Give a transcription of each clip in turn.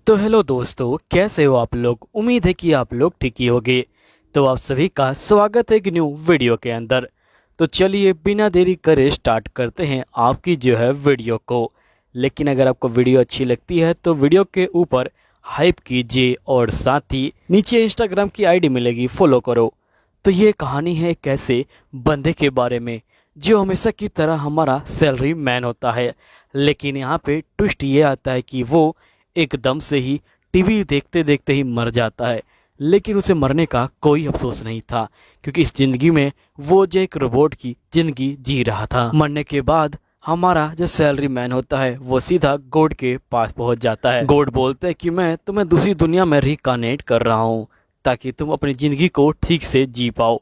तो हेलो दोस्तों, कैसे हो आप लोग। उम्मीद है कि आप लोग ठीक ही होंगे। तो आप सभी का स्वागत है एक न्यू वीडियो के अंदर। तो चलिए बिना देरी करे स्टार्ट करते हैं आपकी जो है वीडियो को। लेकिन अगर आपको वीडियो अच्छी लगती है तो वीडियो के ऊपर हाइप कीजिए और साथ ही नीचे इंस्टाग्राम की आईडी मिलेगी, फॉलो करो। तो ये कहानी है एक ऐसे बंदे के बारे में जो हमेशा की तरह हमारा सैलरी मैन होता है। लेकिन यहाँ पे ट्विस्ट ये आता है कि वो एकदम से ही टीवी देखते देखते ही मर जाता है। लेकिन उसे मरने का कोई अफसोस नहीं था, क्योंकि इस ज़िंदगी में वो जो एक रोबोट की ज़िंदगी जी रहा था। मरने के बाद हमारा जो सैलरी मैन होता है वो सीधा गॉड के पास पहुंच जाता है। गॉड बोलते हैं कि मैं तुम्हें दूसरी दुनिया में रिकनेक्ट कर रहा हूँ ताकि तुम अपनी ज़िंदगी को ठीक से जी पाओ।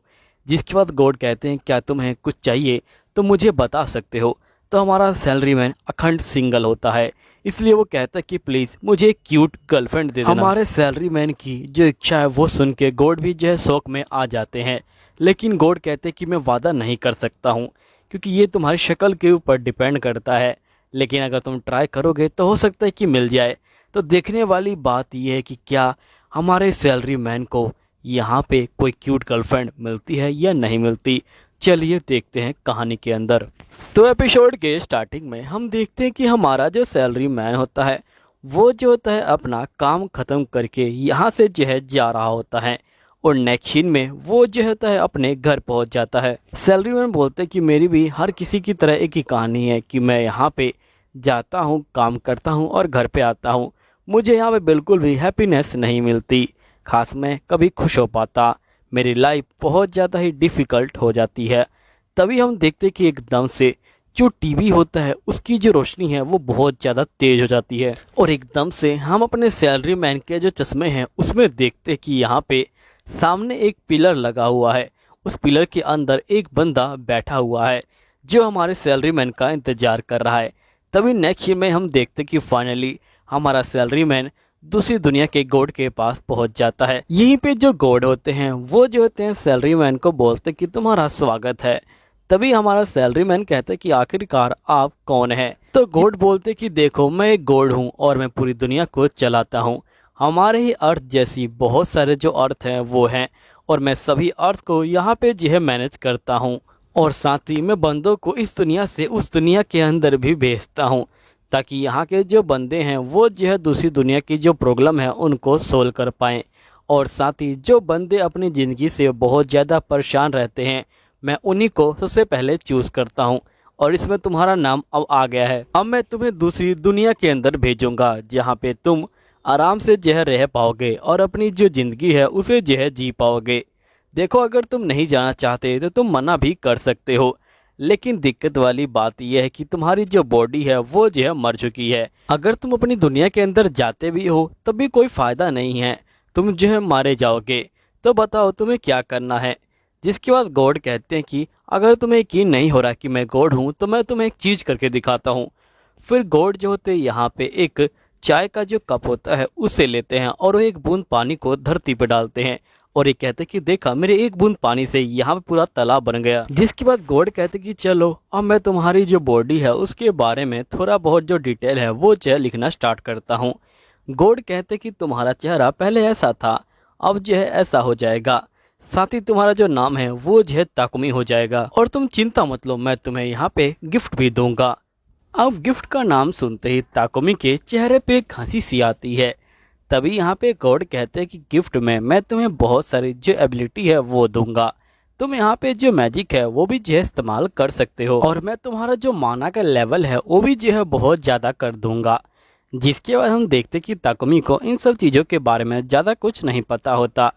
जिसके बाद गॉड कहते हैं क्या तुम्हें कुछ चाहिए तो मुझे बता सकते हो। तो हमारा सैलरी मैन अखंड सिंगल होता है, इसलिए वो कहता है कि प्लीज़ मुझे एक क्यूट गर्लफ्रेंड दे देना। हमारे सैलरी मैन की जो इच्छा है वो सुन के गॉड भी जो है शौक में आ जाते हैं। लेकिन गॉड कहते हैं कि मैं वादा नहीं कर सकता हूँ, क्योंकि ये तुम्हारी शक्ल के ऊपर डिपेंड करता है। लेकिन अगर तुम ट्राई करोगे तो हो सकता है कि मिल जाए। तो देखने वाली बात यह है कि क्या हमारे सैलरी मैन को यहाँ पे कोई क्यूट गर्लफ्रेंड मिलती है या नहीं मिलती। चलिए देखते हैं कहानी के अंदर। तो एपिसोड के स्टार्टिंग में हम देखते हैं कि हमारा जो सैलरी मैन होता है वो जो होता है अपना काम ख़त्म करके यहाँ से जो है जा रहा होता है, और नेक्स्ट सीन में वो जो होता है अपने घर पहुँच जाता है। सैलरी मैन बोलते हैं कि मेरी भी हर किसी की तरह एक ही कहानी है कि मैं यहाँ पे जाता हूँ, काम करता हूँ और घर पे आता हूँ। मुझे यहाँ पे बिल्कुल भी हैप्पीनेस नहीं मिलती, खास मैं कभी खुश हो पाता। मेरी लाइफ बहुत ज़्यादा ही डिफ़िकल्ट हो जाती है। तभी हम देखते कि एकदम से जो टीवी होता है उसकी जो रोशनी है वो बहुत ज़्यादा तेज़ हो जाती है, और एकदम से हम अपने सैलरी मैन के जो चश्मे हैं उसमें देखते कि यहाँ पे सामने एक पिलर लगा हुआ है। उस पिलर के अंदर एक बंदा बैठा हुआ है जो हमारे सैलरी मैन का इंतज़ार कर रहा है। तभी नेक्स्ट में हम देखते कि फाइनली हमारा सैलरी मैन दूसरी दुनिया के गॉड के पास पहुंच जाता है। यहीं पे जो गॉड होते हैं वो जो होते हैं सैलरी मैन को बोलते कि तुम्हारा स्वागत है। तभी हमारा सैलरी मैन कहता है कि आखिरकार आप कौन है। तो गॉड बोलते कि देखो मैं एक गॉड हूँ और मैं पूरी दुनिया को चलाता हूँ। हमारे ही अर्थ जैसी बहुत सारे जो अर्थ हैं वो हैं, और मैं सभी अर्थ को यहाँ पे जो है मैनेज करता हूँ, और साथ ही मैं बंदों को इस दुनिया से उस दुनिया के अंदर भी भेजता हूँ ताकि यहाँ के जो बंदे हैं वो जो है दूसरी दुनिया की जो प्रॉब्लम है उनको सोल्व कर पाएँ। और साथ ही जो बंदे अपनी ज़िंदगी से बहुत ज़्यादा परेशान रहते हैं मैं उन्हीं को सबसे पहले चूज़ करता हूँ। और इसमें तुम्हारा नाम अब आ गया है। अब मैं तुम्हें दूसरी दुनिया के अंदर भेजूँगा जहाँ पे तुम आराम से जो है रह पाओगे और अपनी जो ज़िंदगी है उसे जो है जी पाओगे। देखो अगर तुम नहीं जाना चाहते तो तुम मना भी कर सकते हो, लेकिन दिक्कत वाली बात यह है कि तुम्हारी जो बॉडी है वो जो है मर चुकी है। अगर तुम अपनी दुनिया के अंदर जाते भी हो तब भी कोई फ़ायदा नहीं है, तुम जो है मारे जाओगे। तो बताओ तुम्हें क्या करना है। जिसके बाद गॉड कहते हैं कि अगर तुम्हें यकीन नहीं हो रहा कि मैं गॉड हूँ तो मैं तुम्हें एक चीज़ करके दिखाता हूँ। फिर गॉड जो होते हैं यहाँ पे एक चाय का जो कप होता है उसे लेते हैं और वो एक बूंद पानी को धरती पर डालते हैं, और ये कहते कि देखा मेरे एक बूंद पानी से यहाँ पे पूरा तालाब बन गया। जिसके बाद गॉड कहते कि चलो अब मैं तुम्हारी जो बॉडी है उसके बारे में थोड़ा बहुत जो डिटेल है वो जो है लिखना स्टार्ट करता हूँ। गॉड कहते कि तुम्हारा चेहरा पहले ऐसा था, अब जो है ऐसा हो जाएगा। साथ ही तुम्हारा जो नाम है वो जो है ताकुमी हो जाएगा, और तुम चिंता मत लो, मैं तुम्हें यहाँ पे गिफ्ट भी दूंगा। अब गिफ्ट का नाम सुनते ही ताकुमी के चेहरे पे एक हंसी सी आती है। तभी यहाँ पे गॉड कहते हैं कि गिफ्ट में मैं तुम्हें बहुत सारी जो एबिलिटी है वो दूंगा। तुम यहाँ पे जो मैजिक है वो भी जो है इस्तेमाल कर सकते हो, और मैं तुम्हारा जो माना का लेवल है वो भी जो है बहुत ज़्यादा कर दूंगा। जिसके बाद हम देखते कि ताकुमी को इन सब चीज़ों के बारे में ज़्यादा कुछ नहीं पता होता,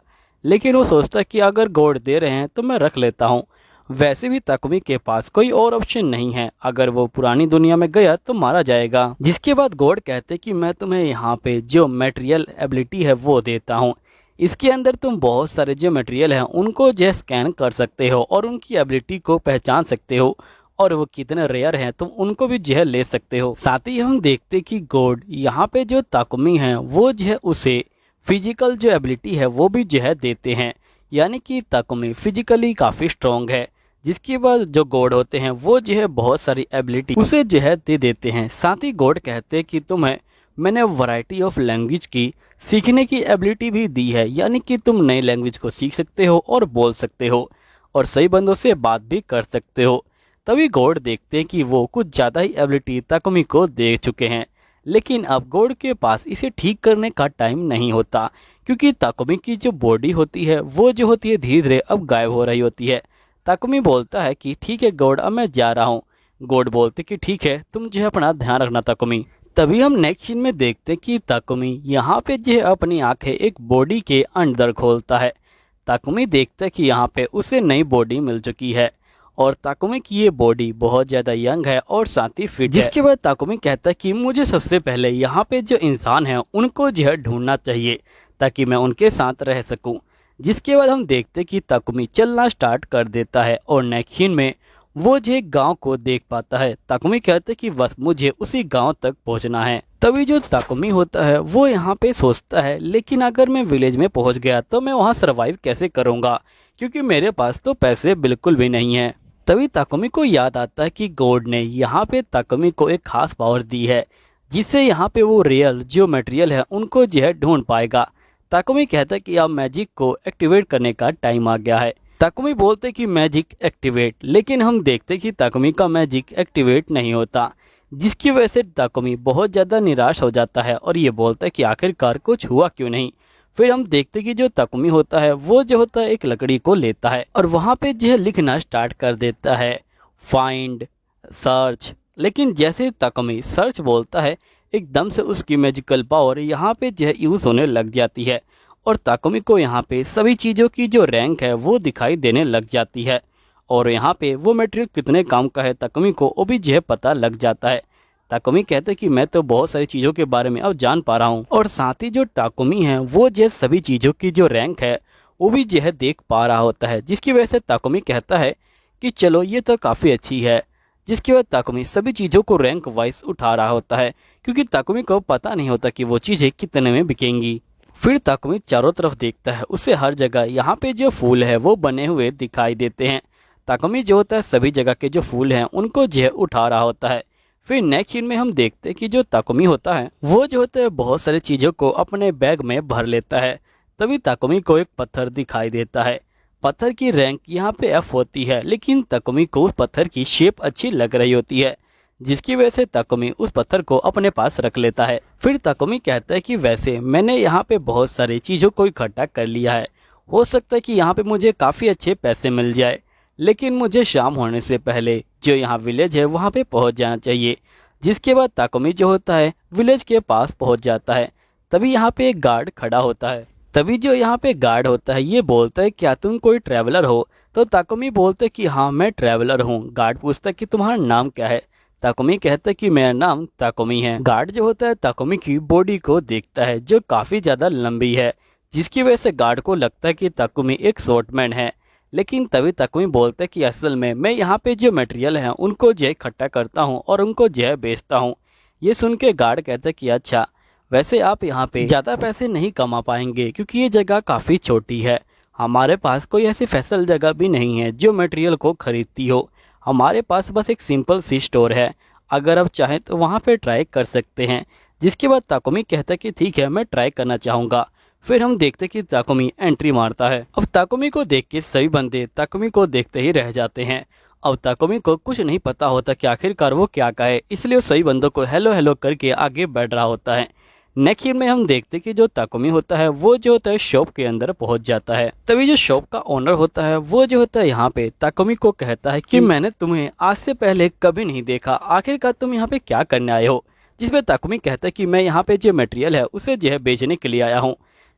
लेकिन वो सोचता है कि अगर गॉड दे रहे हैं तो मैं रख लेता हूँ। वैसे भी ताकुमी के पास कोई और ऑप्शन नहीं है, अगर वो पुरानी दुनिया में गया तो मारा जाएगा। जिसके बाद गॉड कहते कि मैं तुम्हें यहाँ पे जो मटेरियल एबिलिटी है वो देता हूँ। इसके अंदर तुम बहुत सारे जो मटेरियल हैं उनको जो स्कैन कर सकते हो और उनकी एबिलिटी को पहचान सकते हो, और वो कितने रेयर हैं तुम उनको भी जो है ले सकते हो। साथ ही हम देखते कि गॉड यहाँ पे जो ताकुमी है वो जो है उसे फिजिकल जो एबिलिटी है वो भी जो है देते हैं, यानी कि ताकुमी फिजिकली काफ़ी स्ट्रॉन्ग है। जिसके बाद जो गॉड होते हैं वो जो है बहुत सारी एबिलिटी उसे जो है दे देते हैं। साथ ही गॉड कहते हैं कि तुम्हें मैंने वैरायटी ऑफ लैंग्वेज की सीखने की एबिलिटी भी दी है, यानी कि तुम नई लैंग्वेज को सीख सकते हो और बोल सकते हो और सही बंदों से बात भी कर सकते हो। तभी गॉड देखते हैं कि वो कुछ ज़्यादा ही एबिलिटी ताकुमी को दे चुके हैं, लेकिन अब गॉड के पास इसे ठीक करने का टाइम नहीं होता, क्योंकि ताकुमी की जो बॉडी होती है वो जो होती है धीरे धीरे अब गायब हो रही होती है। ताकुमी बोलता है कि ठीक है गॉड, अब मैं जा रहा हूँ। गॉड बोलते कि ठीक है, तुम जो है अपना ध्यान रखना ताकुमी। तभी हम नेक्स्ट सीन में देखते कि ताकुमी यहाँ पे जो है अपनी आंखें एक बॉडी के अंदर खोलता है। ताकुमी देखता है कि यहाँ पे उसे नई बॉडी मिल चुकी है और ताकुमी की ये बॉडी बहुत ज़्यादा यंग है और साथ ही फिट है। जिसके बाद ताकुमी कहता है कि मुझे सबसे पहले यहाँ पे जो इंसान है उनको जो है ढूंढना चाहिए ताकि मैं उनके साथ रह सकूँ। जिसके बाद हम देखते कि ताकुमी चलना स्टार्ट कर देता है और नेक्स्ट सीन में वो जो एक गांव को देख पाता है। ताकुमी कहते कि बस मुझे उसी गांव तक पहुंचना है। तभी जो ताकुमी होता है वो यहाँ पे सोचता है, लेकिन अगर मैं विलेज में पहुंच गया तो मैं वहाँ सरवाइव कैसे करूँगा, क्योंकि मेरे पास तो पैसे बिल्कुल भी नहीं है। तभी ताकुमी को याद आता है कि गॉड ने यहाँ पे ताकुमी को एक खास पावर दी है, जिससे यहाँ पे वो रियल जो मटेरियल है उनको जो है ढूंढ पाएगा। ताकुमी कहता है कि अब मैजिक को एक्टिवेट करने का टाइम आ गया है। ताकुमी बोलते कि मैजिक एक्टिवेट, लेकिन हम देखते कि ताकुमी का मैजिक एक्टिवेट नहीं होता, जिसकी वजह से ताकुमी बहुत ज़्यादा निराश हो जाता है और ये बोलता है कि आखिरकार कुछ हुआ क्यों नहीं। फिर हम देखते कि जो ताकुमी होता है वो जो होता है एक लकड़ी को लेता है और वहाँ पे जो है लिखना स्टार्ट कर देता है, फाइंड, सर्च। लेकिन जैसे ताकुमी सर्च बोलता है, एकदम से उसकी मैजिकल पावर यहाँ पे जो है यूज़ होने लग जाती है और ताकुमी को यहाँ पे सभी चीज़ों की जो रैंक है वो दिखाई देने लग जाती है और यहाँ पे वो मटेरियल कितने काम का है ताकुमी को वो भी जो है पता लग जाता है। ताकुमी कहते हैं कि मैं तो बहुत सारी चीज़ों के बारे में अब जान पा रहा हूँ और साथ ही जो ताकुमी है वो जो सभी चीज़ों की जो रैंक है वो भी जो है देख पा रहा होता है, जिसकी वजह से ताकुमी कहता है कि चलो ये तो काफ़ी अच्छी है। जिसके बाद ताकुमी सभी चीज़ों को रैंक वाइज उठा रहा होता है, क्योंकि ताकुमी को पता नहीं होता कि वो चीज़ें कितने में बिकेंगी। फिर ताकुमी चारों तरफ देखता है, उसे हर जगह यहाँ पे जो फूल है वो बने हुए दिखाई देते हैं। ताकुमी जो होता है सभी जगह के जो फूल हैं उनको जो है उठा रहा होता है। फिर नेक्स्ट सीन में हम देखते हैं कि जो ताकुमी होता है वो जो होता है बहुत सारी चीज़ों को अपने बैग में भर लेता है। तभी ताकुमी को एक पत्थर दिखाई देता है। पत्थर की रैंक यहाँ पे F होती है, लेकिन ताकुमी को उस पत्थर की शेप अच्छी लग रही होती है, जिसकी वजह से ताकुमी उस पत्थर को अपने पास रख लेता है। फिर ताकुमी कहता है कि वैसे मैंने यहाँ पे बहुत सारी चीज़ों को इकट्ठा कर लिया है, हो सकता है कि यहाँ पे मुझे काफ़ी अच्छे पैसे मिल जाए, लेकिन मुझे शाम होने से पहले जो यहाँ विलेज है वहाँ पे पहुँच जाना चाहिए। जिसके बाद ताकुमी जो होता है विलेज के पास पहुँच जाता है। तभी यहाँ पे एक गार्ड खड़ा होता है। तभी जो यहाँ पे गार्ड होता है ये बोलता है क्या तुम कोई ट्रैवलर हो? तो ताकुमी बोलते कि हाँ मैं ट्रैवलर हूँ। गार्ड पूछता है कि तुम्हारा नाम क्या है? ताकुमी कहता है कि मेरा नाम ताकुमी है। गार्ड जो होता है ताकुमी की बॉडी को देखता है जो काफ़ी ज़्यादा लंबी है, जिसकी वजह से गार्ड को लगता है कि ताकुमी एक शॉर्टमैन है। लेकिन तभी ताकुमी बोलता है कि असल में मैं यहाँ पे जो मटेरियल है उनको जो है इकट्ठा करता हूँ और उनको जो है बेचता हूँ। ये सुन के गार्ड कहता है कि अच्छा, वैसे आप यहाँ पे ज़्यादा पैसे नहीं कमा पाएंगे क्योंकि ये जगह काफ़ी छोटी है। हमारे पास कोई ऐसी फैसल जगह भी नहीं है जो मटेरियल को खरीदती हो। हमारे पास बस एक सिंपल सी स्टोर है, अगर आप चाहें तो वहाँ पे ट्राई कर सकते हैं। जिसके बाद ताकुमी कहता है कि ठीक है मैं ट्राई करना चाहूँगा। फिर हम देखते कि ताकुमी एंट्री मारता है। अब ताकुमी को देख के सभी बंदे ताकुमी को देखते ही रह जाते हैं। अब ताकुमी को कुछ नहीं पता होता कि आखिरकार वो क्या कहे, इसलिए वो सभी बंदों को हेलो हेलो करके आगे बढ़ रहा होता है। नेक्स्ट सीन में हम देखते कि जो ताकुमी होता है वो जो होता है शॉप के अंदर पहुंच जाता है। तभी जो शॉप का ओनर होता है वो जो होता है यहाँ पे ताकुमी को कहता है कि मैंने तुम्हें आज से पहले कभी नहीं देखा, आखिरकार तुम यहाँ पे क्या करने आए हो? जिसमें ताकुमी कहता है कि मैं यहाँ पे जो मटेरियल है उसे जो है बेचने के लिए आया हूँ।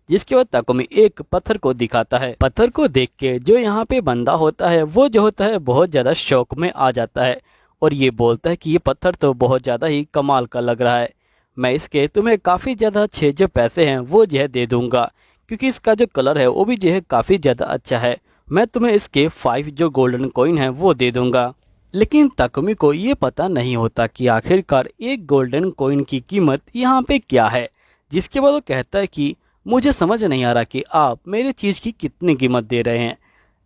जिसके बाद ताकुमी एक पत्थर को दिखाता है। पत्थर को देख के जो यहाँ पे बंदा होता है वो जो होता है बहुत ज़्यादा शौक में आ जाता है और ये बोलता है कि ये पत्थर तो बहुत ज़्यादा ही कमाल का लग रहा है, मैं इसके तुम्हें काफ़ी ज़्यादा अच्छे जो पैसे हैं वो जो है दे दूँगा, क्योंकि इसका जो कलर है वो भी जो है काफ़ी ज़्यादा अच्छा है। मैं तुम्हें इसके 5 जो गोल्डन कॉइन है वो दे दूँगा। लेकिन ताकुमी को ये पता नहीं होता कि आखिरकार एक गोल्डन कॉइन की कीमत यहाँ पे क्या है। जिसके बाद वो कहता है कि मुझे समझ नहीं आ रहा कि आप मेरे चीज़ की कितनी कीमत दे रहे हैं।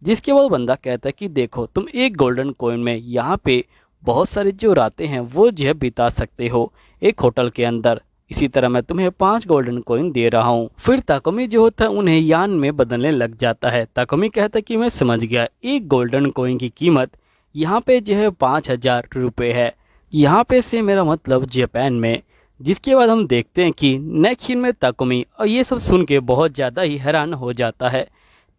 जिसके बाद बंदा कहता है कि देखो तुम एक गोल्डन कॉइन में यहाँ पे बहुत सारी जो रातें हैं वो जो है बिता सकते हो एक होटल के अंदर। इसी तरह मैं तुम्हें 5 गोल्डन कॉइन दे रहा हूँ। फिर ताकुमी जो होता है उन्हें यान में बदलने लग जाता है। ताकुमी कहता है कि मैं समझ गया, 1 गोल्डन कॉइन की कीमत यहाँ पे जो है 5000 रुपये है। यहाँ पे से मेरा मतलब जापान में। जिसके बाद हम देखते हैं कि नेक्स्ट सीन में ताकुमी और ये सब सुन के बहुत ज़्यादा ही हैरान हो जाता है।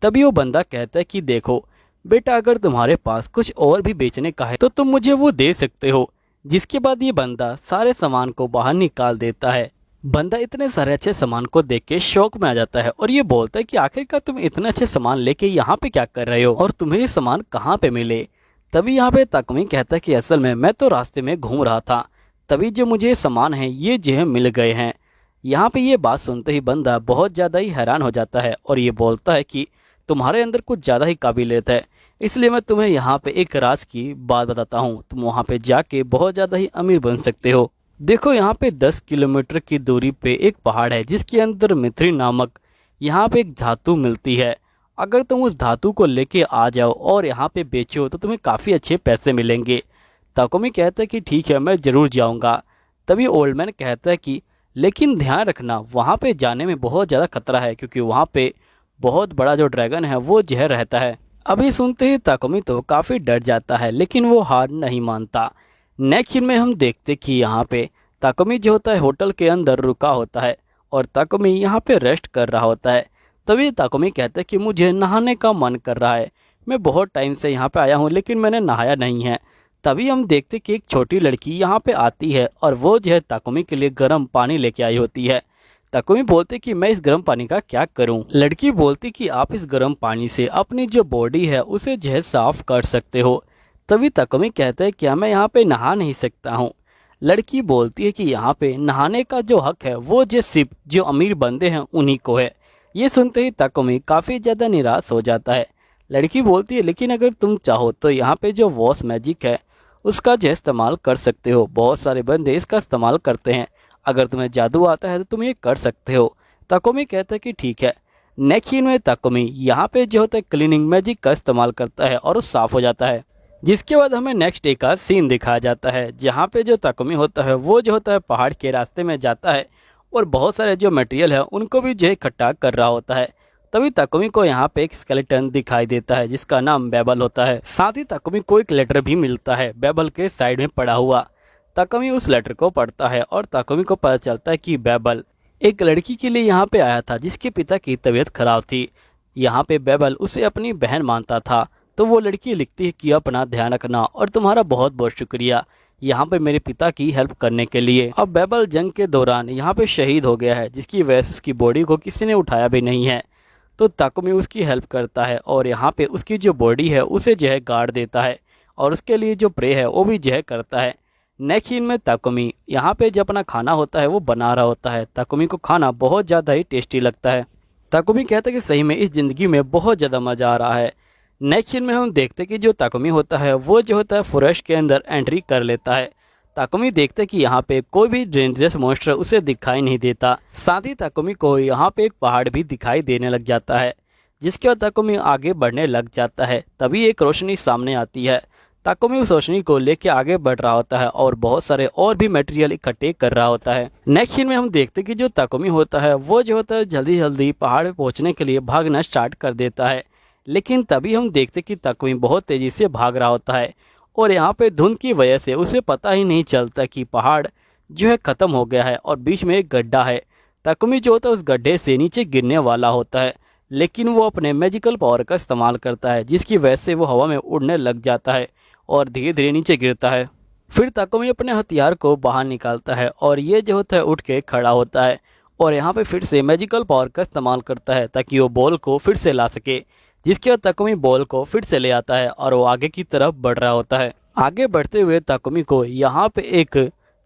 तभी वो बंदा कहता है कि देखो बेटा, अगर तुम्हारे पास कुछ और भी बेचने का है तो तुम मुझे वो दे सकते हो। जिसके बाद ये बंदा सारे सामान को बाहर निकाल देता है। बंदा इतने सारे अच्छे सामान को देख के शौक में आ जाता है और ये बोलता है कि आखिरकार तुम इतने अच्छे सामान लेके यहाँ पे क्या कर रहे हो और तुम्हें ये सामान कहाँ पे मिले। तभी यहाँ पे ताकुमी कहता है कि असल में मैं तो रास्ते में घूम रहा था, तभी जो मुझे सामान है ये जो है मिल गए हैं। यहाँ पे ये बात सुनते ही बंदा बहुत ज़्यादा ही हैरान हो जाता है और ये बोलता है कि तुम्हारे अंदर कुछ ज़्यादा ही काबिलियत है, इसलिए मैं तुम्हें यहाँ पे एक राज की बात बताता हूँ। तुम वहाँ पे जाके बहुत ज़्यादा ही अमीर बन सकते हो। देखो यहाँ पे 10 किलोमीटर की दूरी पे एक पहाड़ है जिसके अंदर मिथ्री नामक यहाँ पे एक धातु मिलती है। अगर तुम उस धातु को लेके आ जाओ और यहाँ पे बेचो तो तुम्हें काफ़ी अच्छे पैसे मिलेंगे। ताकुमी कहता है कि ठीक है, मैं ज़रूर जाऊँगा। तभी ओल्ड मैन कहता है कि लेकिन ध्यान रखना, वहाँ पे जाने में बहुत ज़्यादा खतरा है क्योंकि वहाँ पे बहुत बड़ा जो ड्रैगन है वो जहर रहता है। अभी सुनते ही ताकुमी तो काफ़ी डर जाता है लेकिन वो हार नहीं मानता। नेक्स्ट सीन में हम देखते कि यहाँ पे ताकुमी जो होता है होटल के अंदर रुका होता है और ताकुमी यहाँ पे रेस्ट कर रहा होता है। तभी ताकुमी कहता है कि मुझे नहाने का मन कर रहा है, मैं बहुत टाइम से यहाँ पे आया हूँ लेकिन मैंने नहाया नहीं है। तभी हम देखते कि एक छोटी लड़की यहाँ पे आती है और वो जो है ताकुमी के लिए गर्म पानी लेके आई होती है। ताकुमी बोलते कि मैं इस गर्म पानी का क्या करूं। लड़की बोलती कि आप इस गर्म पानी से अपनी जो बॉडी है उसे जो है साफ कर सकते हो। तभी ताकुमी कहता है क्या मैं यहाँ पे नहा नहीं सकता हूँ। लड़की बोलती है कि यहाँ पे नहाने का जो हक है वो जो सिर्फ जो अमीर बंदे हैं उन्हीं को है। ये सुनते ही ताकुमी काफ़ी ज़्यादा निराश हो जाता है। लड़की बोलती है लेकिन अगर तुम चाहो तो यहाँ पे जो वॉश मैजिक है उसका जो इस्तेमाल कर सकते हो, बहुत सारे बंदे इसका इस्तेमाल करते हैं, अगर तुम्हें जादू आता है तो तुम ये कर सकते हो। ताकुमी कहता है कि ठीक है। नेक्स्ट सीन में ताकुमी यहाँ पे जो होता है क्लीनिंग मैजिक का इस्तेमाल करता है और वो साफ़ हो जाता है। जिसके बाद हमें नेक्स्ट डे का सीन दिखाया जाता है जहाँ पे जो ताकुमी होता है वो जो होता है पहाड़ के रास्ते में जाता है और बहुत सारे जो मटेरियल है उनको भी जो इकट्ठा कर रहा होता है। तभी ताकुमी को यहाँ पे एक स्केलेटन दिखाई देता है जिसका नाम बेबल होता है। साथ ही ताकुमी को एक लेटर भी मिलता है बेबल के साइड में पड़ा हुआ। ताकुमी उस लेटर को पढ़ता है और ताकुमी को पता चलता है कि बेबल एक लड़की के लिए यहाँ पे आया था जिसके पिता की तबीयत खराब थी। यहाँ पे बेबल उसे अपनी बहन मानता था। तो वो लड़की लिखती है कि अपना ध्यान रखना और तुम्हारा बहुत बहुत शुक्रिया यहाँ पे मेरे पिता की हेल्प करने के लिए। अब बेबल जंग के दौरान यहाँ पे शहीद हो गया है जिसकी वजह से उसकी बॉडी को किसी ने उठाया भी नहीं है। तो ताकुमी उसकी हेल्प करता है और यहाँ पे उसकी जो बॉडी है उसे जो है गाड़ देता है और उसके लिए जो प्रे है वो भी जो है करता है। नेक्स्ट सीन में ताकुमी यहाँ पे जो अपना खाना होता है वो बना रहा होता है। ताकुमी को खाना बहुत ज़्यादा ही टेस्टी लगता है। ताकुमी कहता है कि सही में इस ज़िंदगी में बहुत ज़्यादा मज़ा आ रहा है। नेक्स्ट सीन में हम देखते हैं कि जो ताकुमी होता है वो जो होता है फॉरेस्ट के अंदर एंट्री कर लेता है। ताकुमी देखते हैं कि यहाँ पे कोई भी डेंजरस मॉन्स्टर उसे दिखाई नहीं देता। साथ ही ताकुमी को यहाँ पे एक पहाड़ भी दिखाई देने लग जाता है। जिसके बाद ताकुमी आगे बढ़ने लग जाता है। तभी एक रोशनी सामने आती है। ताकुमी उस रोशनी को लेके आगे बढ़ रहा होता है और बहुत सारे और भी मटेरियल इकट्ठे कर रहा होता है। नेक्स्ट सीन में हम देखते हैं कि जो ताकुमी होता है वो जो होता है जल्दी जल्दी पहाड़ पे पहुंचने के लिए भागना स्टार्ट कर देता है। लेकिन तभी हम देखते कि ताकुमी बहुत तेज़ी से भाग रहा होता है और यहाँ पे धुंध की वजह से उसे पता ही नहीं चलता कि पहाड़ जो है ख़त्म हो गया है और बीच में एक गड्ढा है। ताकुमी जो होता है उस गड्ढे से नीचे गिरने वाला होता है लेकिन वो अपने मैजिकल पावर का इस्तेमाल करता है जिसकी वजह से वो हवा में उड़ने लग जाता है और धीरे धीरे नीचे गिरता है। फिर ताकुमी अपने हथियार को बाहर निकालता है और ये जो होता है उठ के खड़ा होता है और यहाँ पे फिर से मैजिकल पावर का इस्तेमाल करता है ताकि वो बॉल को फिर से ला सके। जिसके बाद ताकुमी बॉल को फिर से ले आता है और वो आगे की तरफ बढ़ रहा होता है। आगे बढ़ते हुए ताकुमी को यहाँ पे एक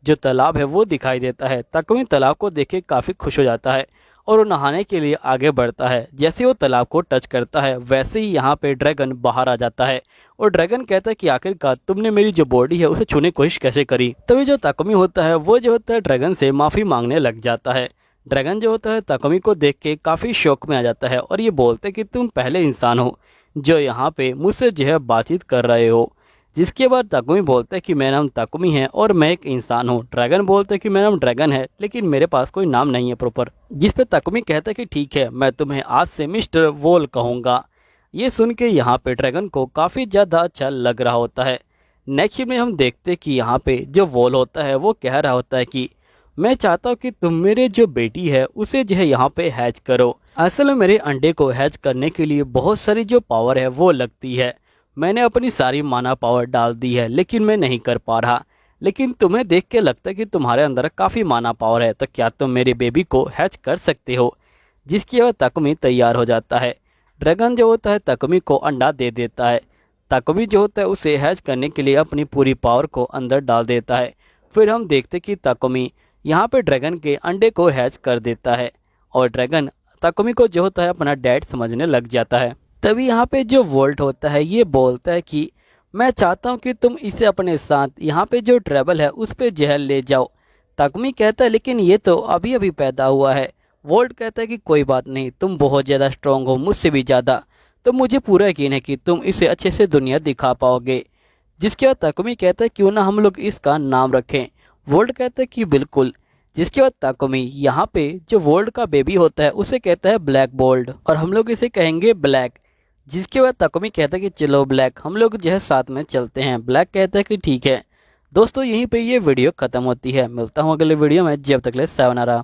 जो तालाब है वो दिखाई देता है। ताकुमी तालाब को देख के काफ़ी खुश हो जाता है और वो नहाने के लिए आगे बढ़ता है। जैसे वो तालाब को टच करता है वैसे ही यहाँ पे ड्रैगन बाहर आ जाता है और ड्रैगन कहता है कि आखिरकार तुमने मेरी जो बॉडी है उसे छूने की कोशिश कैसे करी। तभी जो ताकुमी होता है वो जो होता है ड्रैगन से माफ़ी मांगने लग जाता है। ड्रैगन जो होता है ताकुमी को देख के काफ़ी शौक में आ जाता है और ये बोलते कि तुम पहले इंसान हो जो यहाँ पे मुझसे जो है बातचीत कर रहे हो। जिसके बाद ताकुमी बोलता है कि मेरा नाम ताकुमी है और मैं एक इंसान हूँ। ड्रैगन बोलता है कि मेरा नाम ड्रैगन है लेकिन मेरे पास कोई नाम नहीं है प्रॉपर। जिस पे ताकुमी कहता है कि ठीक है, मैं तुम्हें आज से मिस्टर वोल कहूँगा। ये सुन के यहाँ पे ड्रैगन को काफ़ी ज़्यादा अच्छा लग रहा होता है। नेक्स्ट में हम देखते कि यहाँ पे जो वोल होता है वो कह रहा होता है कि मैं चाहता हूँ कि तुम मेरे जो बेटी है उसे जो है यहाँ पे हैच करो। असल में मेरे अंडे को हैच करने के लिए बहुत सारी जो पावर है वो लगती है। मैंने अपनी सारी माना पावर डाल दी है लेकिन मैं नहीं कर पा रहा। लेकिन तुम्हें देख के लगता है कि तुम्हारे अंदर काफ़ी माना पावर है, तो क्या तुम मेरे बेबी को हैच कर सकते हो। जिसकी वजह ताकुमी तैयार हो जाता है। ड्रैगन जो होता है ताकुमी को अंडा दे देता है। ताकुमी जो होता है उसे हैच करने के लिए अपनी पूरी पावर को अंदर डाल देता है। फिर हम देखते कि ताकुमी यहाँ पे ड्रैगन के अंडे को हैच कर देता है और ड्रैगन ताकुमी को जो होता है अपना डैड समझने लग जाता है। तभी यहाँ पे जो वोल्ट होता है ये बोलता है कि मैं चाहता हूँ कि तुम इसे अपने साथ यहाँ पे जो ट्रैवल है उस पे जहर ले जाओ। ताकुमी कहता है लेकिन ये तो अभी अभी पैदा हुआ है। वोल्ट कहता है कि कोई बात नहीं, तुम बहुत ज़्यादा स्ट्रॉन्ग हो, मुझसे भी ज़्यादा, तो मुझे पूरा यकीन है कि तुम इसे अच्छे से दुनिया दिखा पाओगे। जिसके बाद ताकुमी कहता है क्यों ना हम लोग इसका नाम रखें। वोल्ट कहता है कि बिल्कुल। जिसके बाद ताकुमी यहाँ पे जो वोल्ट का बेबी होता है उसे कहता है ब्लैक बोल्ट और हम लोग इसे कहेंगे ब्लैक। जिसके बाद ताकुमी कहता है कि चलो ब्लैक, हम लोग जो है साथ में चलते हैं। ब्लैक कहता है कि ठीक है। दोस्तों यहीं पे ये वीडियो ख़त्म होती है। मिलता हूँ अगले वीडियो में, जब तक ले सायोनारा।